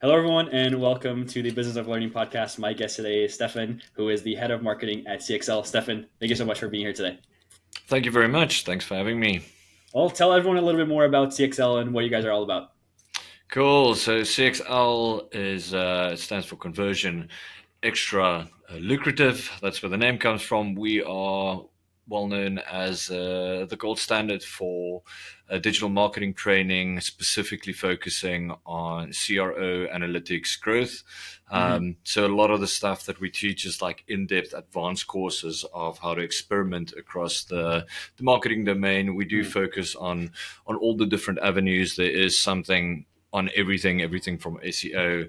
Hello, everyone, and welcome to the Business of Learning podcast. My guest today is Stefan, who is the head of marketing at CXL. Stefan, thank you so much for being here today. Thank you very much. Thanks for having me. Well, tell everyone a little bit more about CXL and what you guys are all about. Cool. So CXL is it stands for conversion extra lucrative. That's where the name comes from. We are well known as the gold standard for digital marketing training, specifically focusing on CRO analytics growth. Mm-hmm. So a lot of the stuff that we teach is like in-depth advanced courses of how to experiment across the marketing domain. We do focus on all the different avenues. There is something on everything from SEO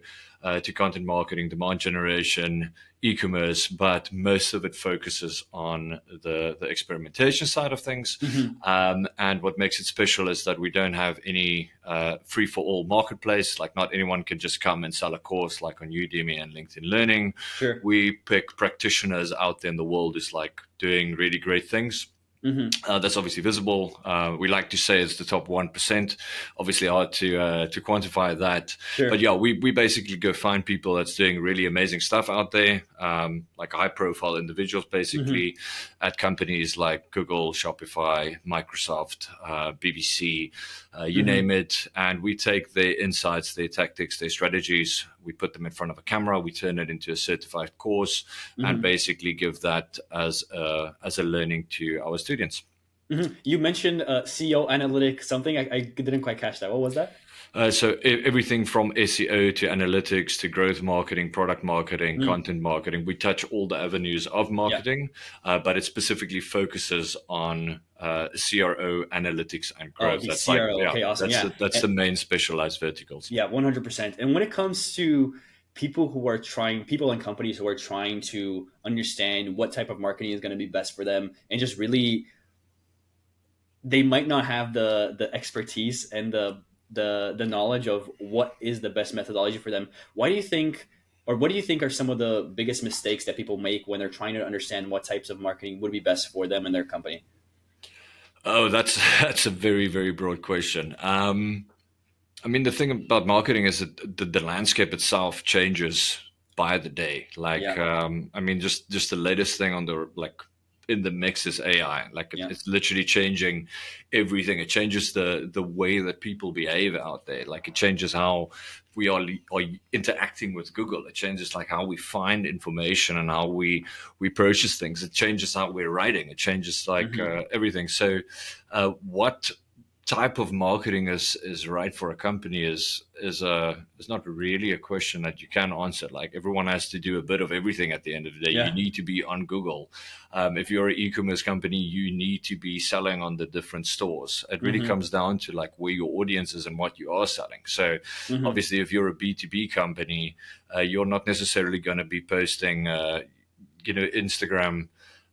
to content marketing, demand generation, e-commerce, but most of it focuses on the experimentation side of things. Mm-hmm. And what makes it special is that we don't have any free-for-all marketplace. Like not anyone can just come and sell a course like on Udemy and LinkedIn Learning. Sure. We pick practitioners out there in the world who's like doing really great things. Mm-hmm. That's obviously visible. We like to say it's the top 1%. Obviously hard to quantify that. Sure. But yeah, we basically go find people that's doing really amazing stuff out there, like high profile individuals Mm-hmm. basically at companies like Google, Shopify, Microsoft, BBC, you Mm-hmm. name it. And we take their insights, their tactics, their strategies, we put them in front of a camera, we turn it into a certified course, and Mm-hmm. basically give that as a learning to our students. Mm-hmm. You mentioned CEO analytics something. I didn't quite catch that. What was that? So everything from SEO to analytics to growth marketing, product marketing, Mm. content marketing, we touch all the avenues of Yeah. marketing, but it specifically focuses on CRO analytics and Oh, growth. the That's like, CRO. yeah, Okay, awesome. Yeah. that's the main specialized verticals. Yeah, 100%. And when it comes to people and companies who are trying to understand what type of marketing is going to be best for them and just really they might not have the expertise and the knowledge of what is the best methodology for them. Why do you think or what do you think are some of the biggest mistakes that people make when they're trying to understand what types of marketing would be best for them and their company? Oh, that's that's a very very broad question. I mean, the thing about marketing is that the landscape itself changes by the day. Like, Yeah. I mean, just the latest thing on the like in the mix is AI. Like, Yeah. it's literally changing everything. It changes the way that people behave out there. Like, it changes how we are interacting with Google. It changes like how we find information and how we purchase things. It changes how we're writing. It changes like Hmm. everything. So, what type of marketing is right for a company is not really a question that you can answer. Like everyone has to do a bit of everything at the end of the day. You Yeah. need to be on Google. If you're an e-commerce company, you need to be selling on the different stores. It really Hmm. comes down to like where your audience is and what you are selling. So Hmm. obviously, if you're a B2B company, you're not necessarily going to be posting, Instagram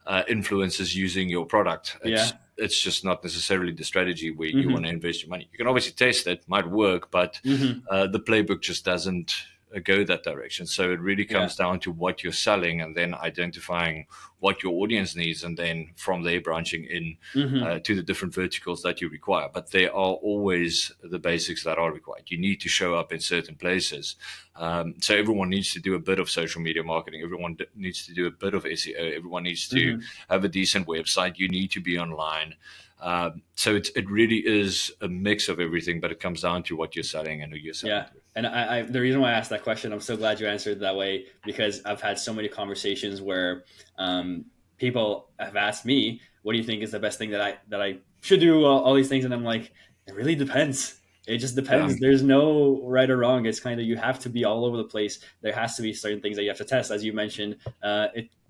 influencers using your product. Yeah. It's just not necessarily the strategy where you want Hmm. to invest your money. You can obviously test it, might work, but Hmm. the playbook just doesn't go that direction. So it really Yeah. comes down to what you're selling and then identifying what your audience needs, and then from there branching in Hmm. to the different verticals that you require. But there are always the basics that are required. You need to show up in certain places. So everyone needs to do a bit of social media marketing. Everyone needs to do a bit of SEO. Everyone needs to Hmm. have a decent website. You need to be online. So it really is a mix of everything, but it comes down to what you're selling and who you're selling Yeah. to. And the reason why I asked that question, I'm so glad you answered that way because I've had so many conversations where people have asked me, "What do you think is the best thing that I should do?" All these things, and I'm like, it really depends. It just Yeah. depends. There's no right or wrong. It's kind of you have to be all over the place. There has to be certain things that you have to test, as you mentioned.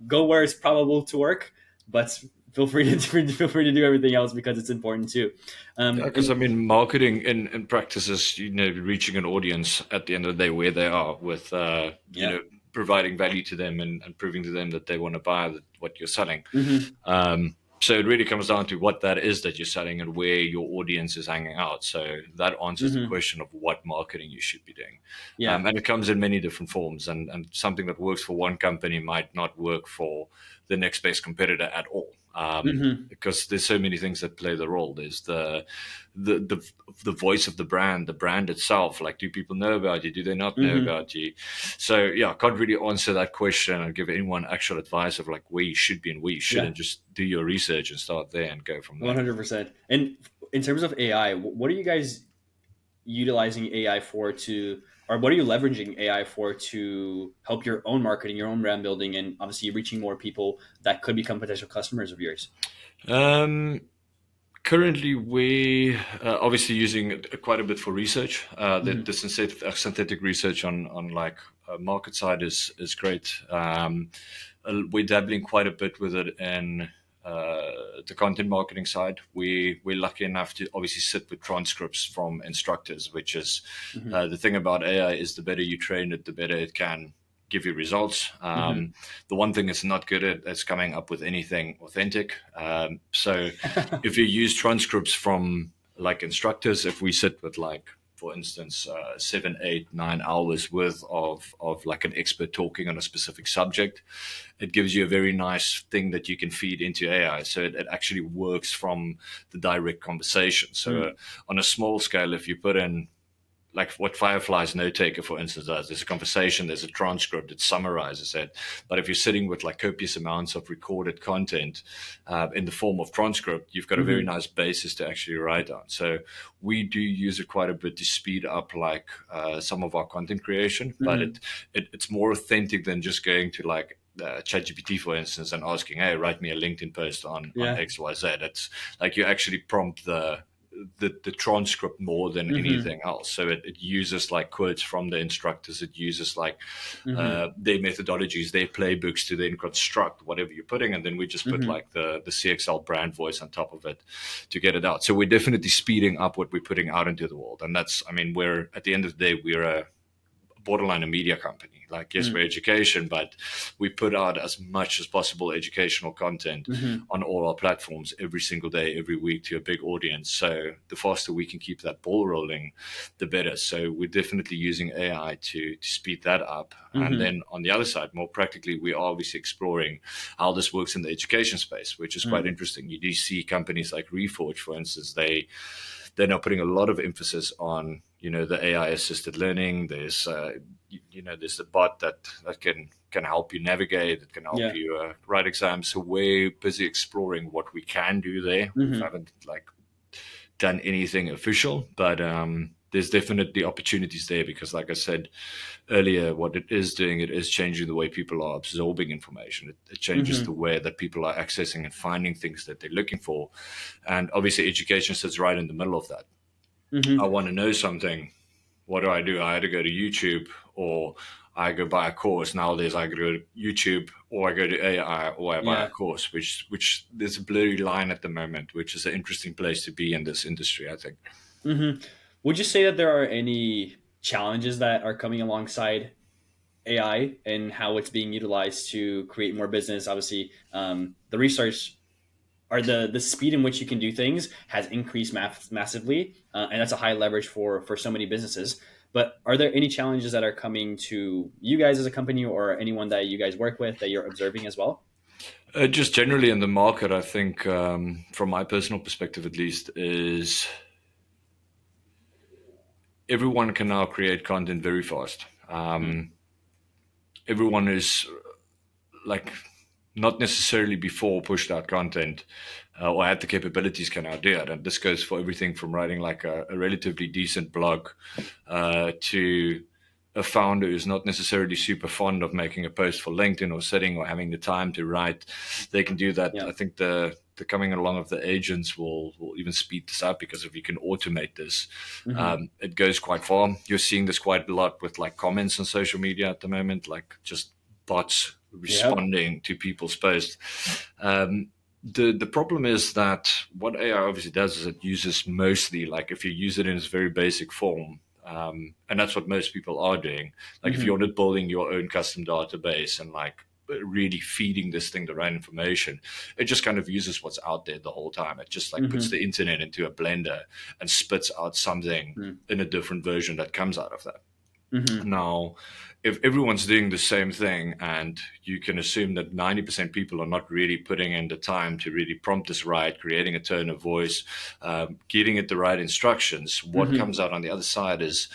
Go where it's probable to work, but feel free to feel free to do everything else because it's important too. Yeah, because I And mean, marketing in practice is reaching an audience at the end of the day where they are with yeah. providing value to them and proving to them that they want to buy what you're selling. Hmm. So it really comes down to what that is that you're selling and where your audience is hanging out. So that answers the Hmm. question of what marketing you should be doing. Yeah. And it comes in many different forms. And something that works for one company might not work for the next best competitor at all. Hmm. because there's so many things that play the role. There's the the the voice of the brand itself. Like, do people know about you? Do they not know Hmm. about you? So yeah, I can't really answer that question and give anyone actual advice of like where you should be and where you Yeah, shouldn't. Just do your research and start there and go from there. 100%. And in terms of AI, what are you guys utilizing AI for to, or what are you leveraging AI for to help your own marketing, your own brand building, and obviously reaching more people that could become potential customers of yours? Um, Currently, we obviously using it quite a bit for research. The Hmm. synthetic research on like market side is great. We're dabbling quite a bit with it in the content marketing side. We're lucky enough to obviously sit with transcripts from instructors, which is Hmm. the thing about AI is the better you train it, the better it can give you results. Hmm. The one thing it's not good at is coming up with anything authentic. So if you use transcripts from like instructors, if we sit with like, for instance, 7, 8, 9 hours worth of like an expert talking on a specific subject, it gives you a very nice thing that you can feed into AI. So it actually works from the direct conversation. So Mm. on a small scale, if you put in like what Firefly's note taker, for instance, does. There's a conversation, there's a transcript that summarizes it. But if you're sitting with like copious amounts of recorded content in the form of transcript, you've got a very Hmm. nice basis to actually write on. So we do use it quite a bit to speed up like some of our content creation, but Hmm. it's more authentic than just going to like ChatGPT, for instance, and asking, "Hey, write me a LinkedIn post on Yeah. X, Y, Z." It's like you actually prompt the transcript more than Hmm. anything else. So it uses like quotes from the instructors. It uses like Hmm. their methodologies, their playbooks to then construct whatever you're putting, and then we just put Hmm. like the CXL brand voice on top of it to get it out. So we're definitely speeding up what we're putting out into the world, and that's, I mean, we're at the end of the day we're a borderline a media company. Like, yes, we're Hmm. education, but we put out as much as possible educational content Hmm. on all our platforms every single day, every week to a big audience. So the faster we can keep that ball rolling, the better. So we're definitely using AI to speed that up. And Hmm. then on the other side, more practically, we are obviously exploring how this works in the education space, which is quite Hmm. interesting. You do see companies like Reforge, for instance, they're now putting a lot of emphasis on, you know, the AI assisted learning. There's there's the bot that can help you navigate, that can help Yeah. you write exams. So we're busy exploring what we can do there. We Hmm. haven't like done anything official, but there's definitely opportunities there because, like I said earlier, what it is doing, it is changing the way people are absorbing information. It changes the Hmm. way that people are accessing and finding things that they're looking for, and obviously, education sits right in the middle of that. I Hmm. want to know something. What do? I either go to YouTube or I go buy a course. Nowadays, I go to YouTube or I go to AI or I buy a Yeah. course, which there's a blurry line at the moment, which is an interesting place to be in this industry, I think. Hmm. Would you say that there are any challenges that are coming alongside AI and how it's being utilized to create more business? Obviously, the research or the speed in which you can do things has increased massively, and that's a high leverage for so many businesses. But are there any challenges that are coming to you guys as a company or anyone that you guys work with that you're observing as well? Just generally in the market, I think, from my personal perspective at least, is everyone can now create content very fast. Mm. Everyone is like not necessarily before pushed out content or had the capabilities can now do it. And this goes for everything from writing like a relatively decent blog to a founder who's not necessarily super fond of making a post for LinkedIn or sitting or having the time to write. They can do that. Yeah. I think the coming along of the agents will even speed this up because if you can automate this, Hmm. it goes quite far. You're seeing this quite a lot with like comments on social media at the moment, like just bots Yep. responding to people's posts. Um, the problem is that what AI obviously does is it uses mostly like if you use it in its very basic form, and that's what most people are doing. Like if you're Hmm. not building your own custom database and like really feeding this thing the right information, it just kind of uses what's out there the whole time. It just like puts Hmm. the internet into a blender and spits out something in a different version that comes out of that. Mm-hmm. Now, if everyone's doing the same thing, and you can assume that 90% people are not really putting in the time to really prompt this right, creating a tone of voice, getting it the right instructions, what Mm-hmm. comes out on the other side is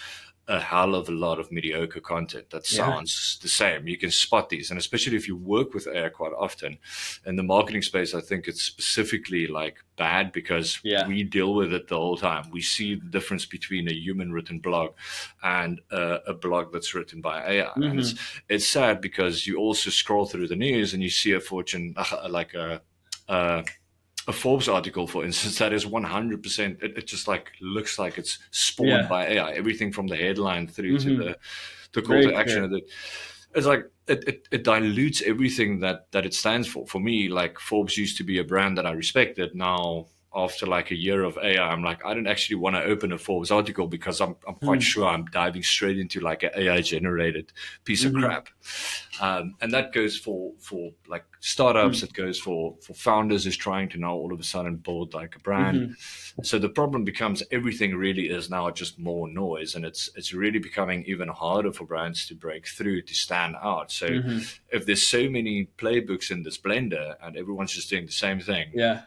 a hell of a lot of mediocre content that Yeah. sounds the same. You can spot these, and especially if you work with AI quite often. In the marketing space, I think it's specifically like bad because Yeah. we deal with it the whole time. We see the difference between a human written blog and a blog that's written by AI, and Mm-hmm. it's sad because you also scroll through the news and you see a fortune like a a Forbes article, for instance, that is 100%. It just like looks like it's spawned Yeah. by AI. Everything from the headline through to Mm-hmm. the call Very to action clear. of it. It's like it dilutes everything that it stands for. For me, like Forbes used to be a brand that I respected. Now, after like a year of AI, I'm like, I don't actually want to open a Forbes article because I'm quite Mm-hmm. sure I'm diving straight into like an AI generated piece of Mm-hmm. crap. And that goes for like startups. It goes for founders who's trying to now all of a sudden build like a brand. Mm-hmm. So the problem becomes everything really is now just more noise, and it's really becoming even harder for brands to break through to stand out. So Mm-hmm. if there's so many playbooks in this blender and everyone's just doing the same thing, Yeah.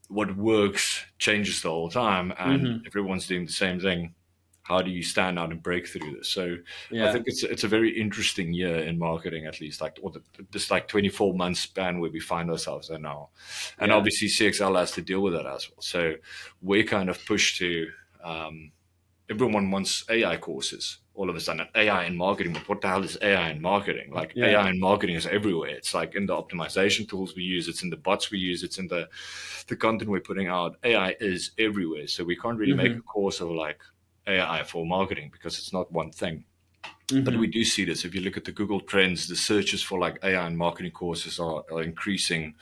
what works changes the whole time, and Mm-hmm. everyone's doing the same thing. How do you stand out and break through this? So I Yeah. think it's a very interesting year in marketing, at least like this like 24 month span where we find ourselves in now, and Yeah. obviously CXL has to deal with that as well. So we're kind of pushed to um, everyone wants AI courses all of a sudden. AI in marketing, but what the hell is AI in marketing? Like Yeah. AI in marketing is everywhere. It's like in the optimization tools we use, it's in the bots we use, it's in the content we're putting out. AI is everywhere. So we can't really make Mm-hmm. a course of like AI for marketing because it's not one thing. But we Mm-hmm. do see this. If you look at the Google Trends, the searches for like AI and marketing courses are increasing.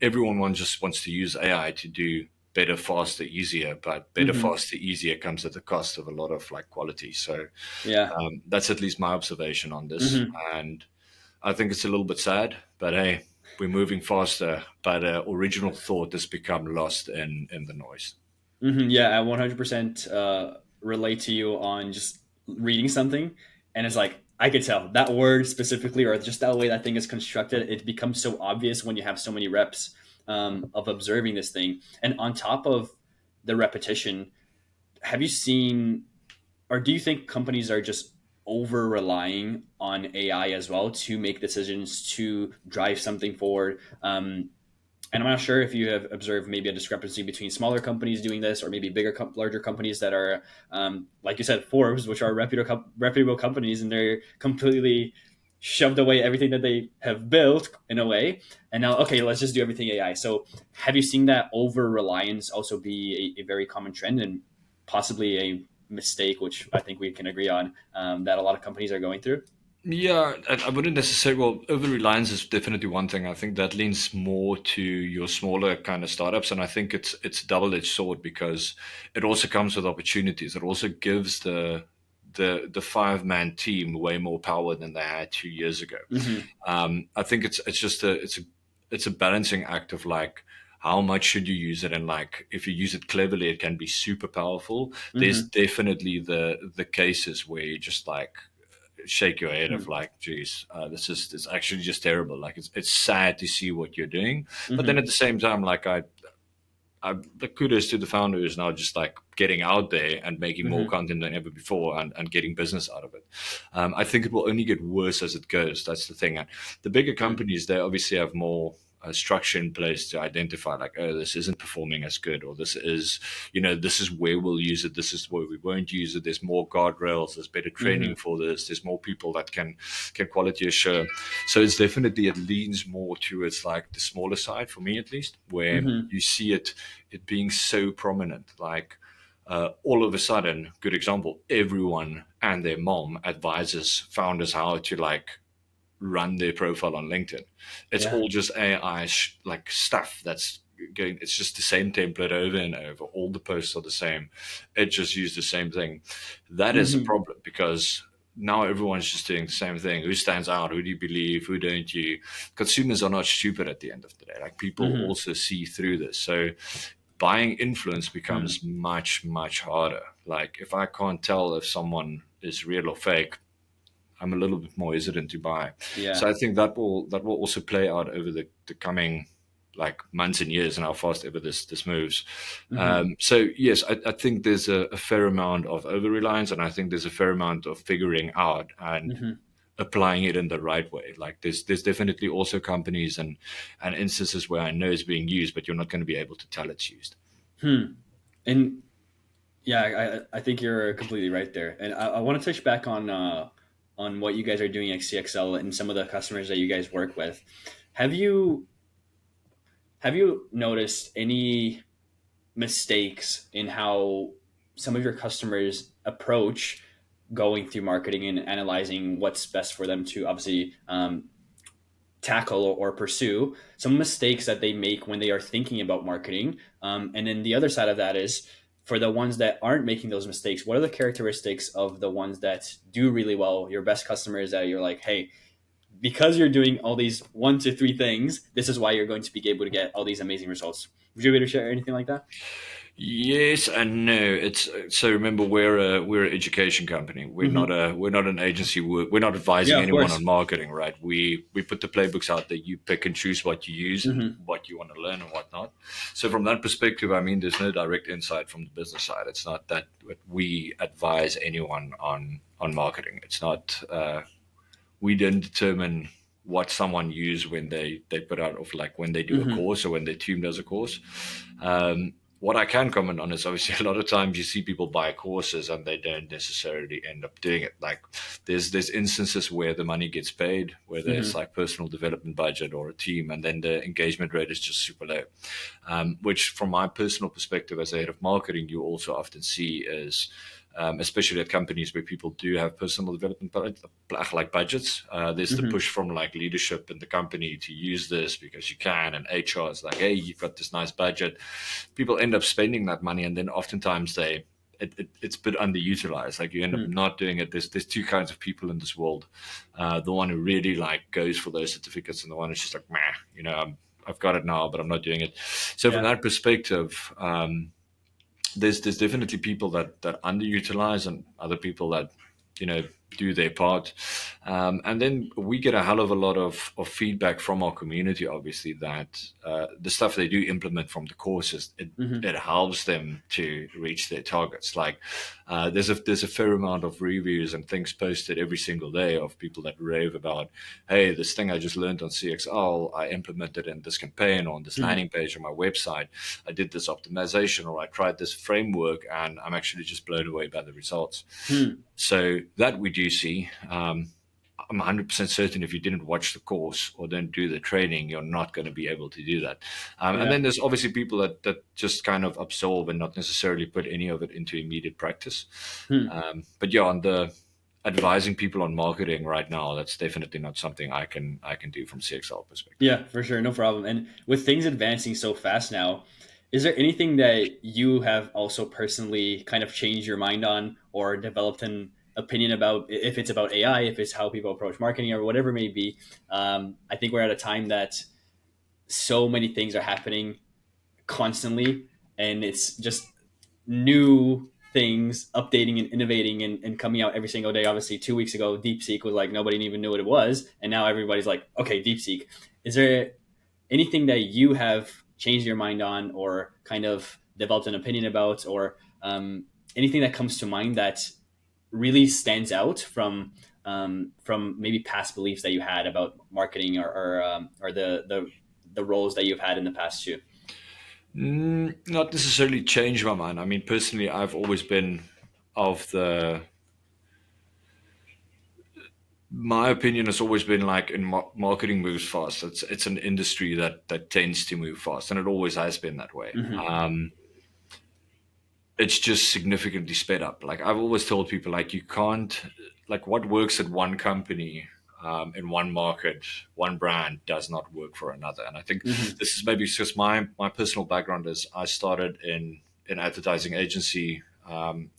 Everyone just wants to use AI to do better, faster, easier, but better, Mm-hmm. faster, easier comes at the cost of a lot of like quality. So Yeah. that's at least my observation on this, Mm-hmm. and I think it's a little bit sad. But hey, we're moving faster. But original thought has become lost in the noise. Mm-hmm. Yeah, I 100% relate to you on just reading something, and it's like I could tell that word specifically, or just that way that thing is constructed. It becomes so obvious when you have so many reps of observing this thing, and on top of the repetition, have you seen, or do you think companies are just over relying on AI as well to make decisions to drive something forward? And I'm not sure if you have observed maybe a discrepancy between smaller companies doing this or maybe larger companies that are, like you said, Forbes, which are reputable companies, and they're completely shoved away everything that they have built in a way. And now, okay, let's just do everything AI. So have you seen that over reliance also be a very common trend and possibly a mistake, which I think we can agree on, that a lot of companies are going through? Yeah, I wouldn't necessarily. Well, over reliance is definitely one thing. I think that leans more to your smaller kind of startups, and I think it's a double-edged sword because it also comes with opportunities. It also gives the five-man team way more power than they had 2 years ago. Mm-hmm. I think it's just it's a balancing act of like how much should you use it, and like if you use it cleverly, it can be super powerful. There's Mm-hmm. definitely the cases where you just like shake your head of like, geez, this is it's actually just terrible. Like it's sad to see what you're doing, but then Mm-hmm. at the same time, like the kudos to the founder who's now just like getting out there and making more Mm-hmm. content than ever before and getting business out of it. I think it will only get worse as it goes. That's the thing. And the bigger Mm-hmm. companies, they obviously have more structure in place to identify like, oh, this isn't performing as good, or this is, this is where we'll use it. This is where we won't use it. There's more guardrails. There's better Mm-hmm. training for this. There's more people that can quality assure. So it's definitely, it leans more towards like the smaller side for me, at least, where Mm-hmm. you see it being so prominent. Like all of a sudden, good example, everyone and their mom advises founders how to like run their profile on LinkedIn. It's Yeah. all just AI like stuff that's going. It's just the same template over and over. All the posts are the same. It just used the same thing. That is a Mhm. problem because now everyone's just doing the same thing. Who stands out? Who do you believe? Who don't you? Consumers are not stupid at the end of the day. Like people Mhm. also see through this. So buying influence Mm. becomes much, much harder. Like if I can't tell if someone is real or fake, I'm a little bit more hesitant to buy. So Yeah. I think that will also play out over the coming like months and years and how fast ever this moves. Hmm. So yes, I think there's a fair amount of over reliance, and I think there's a fair amount of figuring out and Hmm. applying it in the right way. Like there's definitely also companies and instances where I know it's being used, but you're not going to be able to tell it's used. Hmm. And yeah, I think you're completely right there. And I want to touch back on what you guys are doing at CXL and some of the customers that you guys work with. Have you have you noticed any mistakes in how some of your customers approach going through marketing and analyzing what's best for them to obviously tackle or pursue, some mistakes that they make when they are thinking about marketing, and then the other side of that is for the ones that aren't making those mistakes, what are the characteristics of the ones that do really well, your best customers that you're like, hey, because you're doing all these 1 to 3 things, this is why you're going to be able to get all these amazing results. Would you be able to share anything like that? Yes and no. It's so remember we're an education company. Mm-hmm. We're not an agency. We're not Yeah, advising of anyone course. on marketing, right? We put the playbooks out that you pick and choose what you use and Mm-hmm. what you want to learn and whatnot. So from that perspective, I mean, there's no direct insight from the business side. It's not that we advise anyone on marketing. It's not. We didn't determine what someone use when they put out of like when they do a Mm-hmm. course or when their team does a course. What I can comment on is obviously a lot of times you see people buy courses and they don't necessarily end up doing it. Like there's instances where the money gets paid, where there's Mm-hmm. like personal development budget or a team, and then the engagement rate is just super low. Which from my personal perspective as a head of marketing, you also often see is especially at companies where people do have personal development like budgets. There's the Mm-hmm. push from like leadership in the company to use this because you can, and HR is like, hey, you've got this nice budget. People end up spending that money, and then oftentimes it's a bit underutilized. Like you end up Mm-hmm. not doing it. There's two kinds of people in this world. The one who really like goes for those certificates, and the one who's just like, meh, I've got it now, but I'm not doing it. So from Yeah. that perspective, there's definitely people that underutilize and other people that you know do their part, and then we get a hell of a lot of feedback from our community, obviously, that the stuff they do implement from the courses, Mm-hmm. it helps them to reach their targets. Like there's a fair amount of reviews and things posted every single day of people that rave about, hey, this thing I just learned on CXL, I implemented in this campaign or on this Mm-hmm. landing page on my website. I did this optimization or I tried this framework, and I'm actually just blown away by the results. Hmm. So that we do see. I'm 100% certain if you didn't watch the course or didn't do the training, you're not going to be able to do that. And Yeah. then there's obviously people that just kind of absorb and not necessarily put any of it into immediate practice. Hmm. But yeah, on the advising people on marketing right now, that's definitely not something I can do from CXL perspective. Yeah, for sure, no problem. And with things advancing so fast now, is there anything that you have also personally kind of changed your mind on or developed an opinion about, if it's about AI, if it's how people approach marketing or whatever it may be? I think we're at a time that so many things are happening constantly, and it's just new things updating and innovating and coming out every single day. Obviously, 2 weeks ago, DeepSeek was like nobody even knew what it was, and now everybody's like, okay, DeepSeek. Is there anything that you have changed your mind on, or kind of developed an opinion about, or anything that comes to mind that really stands out from maybe past beliefs that you had about marketing, or the roles that you've had in the past too? Not necessarily change my mind. I mean, personally, I've always been of the my opinion has always been like in marketing moves fast. It's an industry that tends to move fast, and it always has been that way. Mm-hmm. It's just significantly sped up. Like I've always told people, like you can't like what works at one company. In one market, one brand does not work for another, and I think Mm-hmm. this is maybe just my personal background. Is I started in advertising agency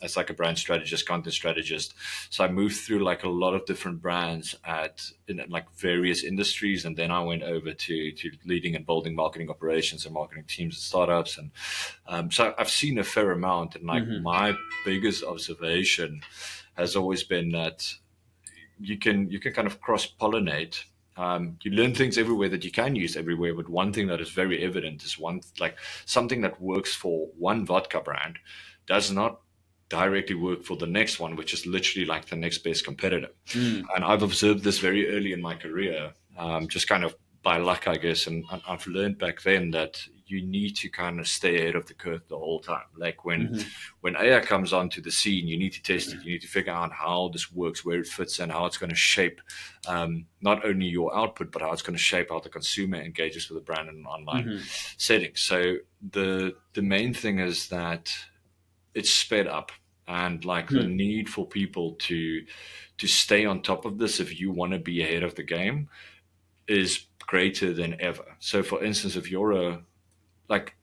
as like a brand strategist, content strategist. So I moved through like a lot of different brands in like various industries, and then I went over to leading and building marketing operations and marketing teams and startups, and so I've seen a fair amount. And like Mm-hmm. my biggest observation has always been that you can kind of cross pollinate. You learn things everywhere that you can use everywhere, but one thing that is very evident is one like something that works for one vodka brand does not directly work for the next one, which is literally like the next best competitor. Mm. And I've observed this very early in my career, just kind of by luck, I guess. And I've learned back then that you need to kind of stay ahead of the curve the whole time. Like Mm-hmm. when AI comes onto the scene, you need to test it. You need to figure out how this works, where it fits, and how it's going to shape not only your output, but how it's going to shape how the consumer engages with the brand in an online Mm-hmm. setting. So the main thing is that it's sped up, and like the Hmm. need for people to stay on top of this if you want to be ahead of the game is greater than ever. So for instance, if you're like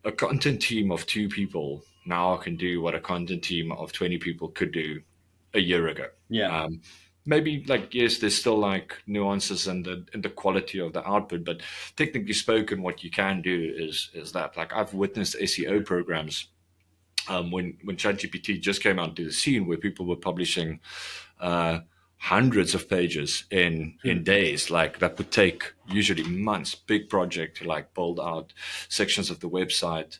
a content team of 2 people now can do what a content team of 20 people could do a year ago. Yeah. Um, Maybe like yes, there's still like nuances in the quality of the output, but technically spoken, what you can do is that like I've witnessed SEO programs when ChatGPT just came out to the scene where people were publishing uh, hundreds of pages in Hmm. days. Like that would take usually months, big project to like build out sections of the website,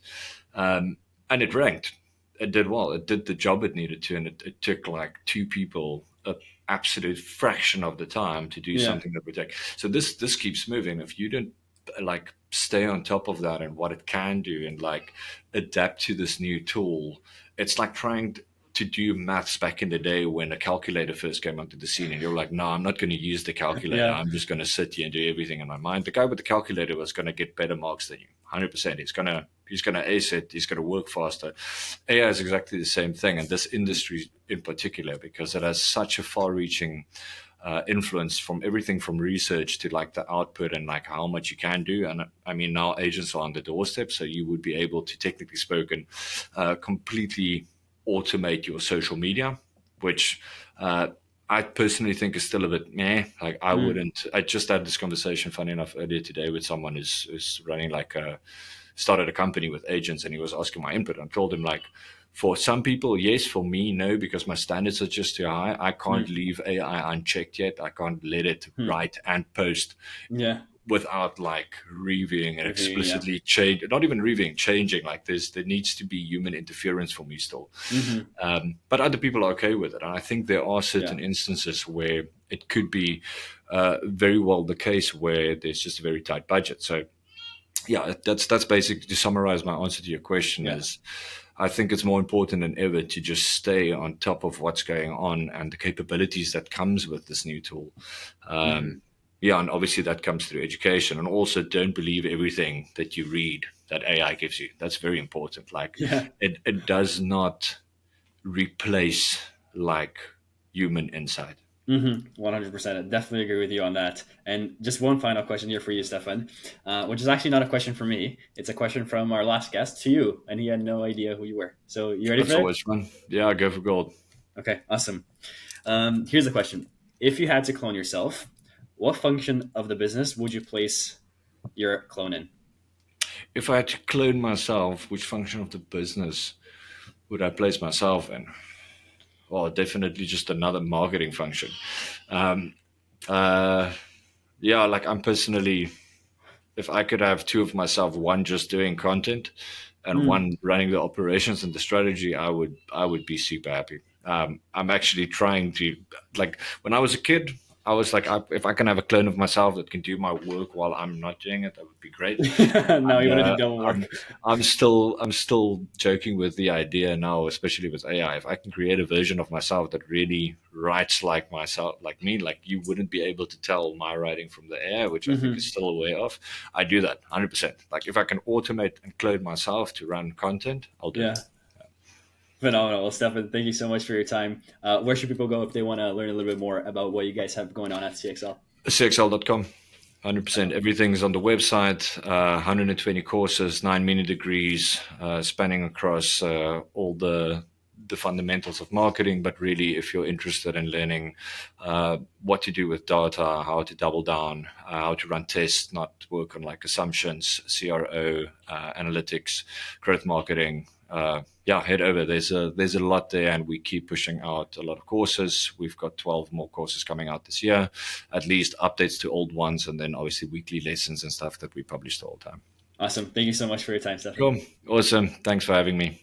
and it ranked. It did well. It did the job it needed to, and it took like 2 people a absolute fraction of the time to do Yeah. something that would take. So this keeps moving. If you don't like stay on top of that and what it can do and like adapt to this new tool, it's like trying to do maths back in the day when a calculator first came onto the scene, and you're like, no, I'm not going to use the calculator. Yeah. I'm just going to sit here and do everything in my mind. The guy with the calculator was going to get better marks than you, 100%. He's gonna ace it. He's gonna work faster. AI is exactly the same thing, and this industry in particular, because it has such a far-reaching influence from everything from research to like the output and like how much you can do. And I mean, now agents are on the doorstep, so you would be able to, technically spoken, completely automate your social media, which I personally think is still a bit meh. Like I Mm. wouldn't. I just had this conversation, funny enough, earlier today with someone who's running like started a company with agents, and he was asking my input. I told him like, for some people, yes. For me, no, because my standards are just too high. I can't Mm. leave AI unchecked yet. I can't let it Hmm. write and post Yeah. without like reviewing and Reviewing. Yeah. explicitly change, not even reviewing, changing. Like there needs to be human interference for me still. Mm-hmm. But other people are okay with it, and I think there are Yeah. certain instances where it could be very well the case where there's just a very tight budget. So yeah, that's basically to summarize my answer to your question Yeah. is I think it's more important than ever to just stay on top of what's going on and the capabilities that comes with this new tool. Mm-hmm. Um, yeah, and obviously that comes through education, and also don't believe everything that you read that AI gives you. That's very important. Like Yeah. it does not replace like human insight. Mm-hmm. 100%. I definitely agree with you on that. And just one final question here for you, Stefan, which is actually not a question for me. It's a question from our last guest to you, and he had no idea who you were. So you ready for That's it? always fun. Yeah, go for gold. Okay, awesome. Here's the question: if you had to clone yourself, what function of the business would you place your clone in? If I had to clone myself, which function of the business would I place myself in? Well, definitely just another marketing function. Um, uh, yeah, like I'm personally, if I could have 2 of myself, one just doing content and Mm. one running the operations and the strategy, I would be super happy. I'm actually trying to like when I was a kid, I was like, if I can have a clone of myself that can do my work while I'm not doing it, that would be great. Now And you want to do double work. I'm still joking with the idea now, especially with AI. If I can create a version of myself that really writes like myself, like me, like you wouldn't be able to tell my writing from the AI, which I think is Mm-hmm. still a way off. I do that 100%. Like if I can automate and clone myself to run content, I'll do it. Yeah, phenomenal. Well, Stefan, thank you so much for your time. Where should people go if they want to learn a little bit more about what you guys have going on at CXL? CXL.com. 100%. Everything's on the website. 120 courses, 9 mini degrees, spanning across all the the fundamentals of marketing, but really if you're interested in learning what to do with data, how to double down, how to run tests, not work on like assumptions, CRO, analytics, growth marketing, head over. There's a lot there, and we keep pushing out a lot of courses. We've got 12 more courses coming out this year, at least updates to old ones, and then obviously weekly lessons and stuff that we publish the whole time. Awesome. Thank you so much for your time, Stefan. Cool. Awesome. Thanks for having me.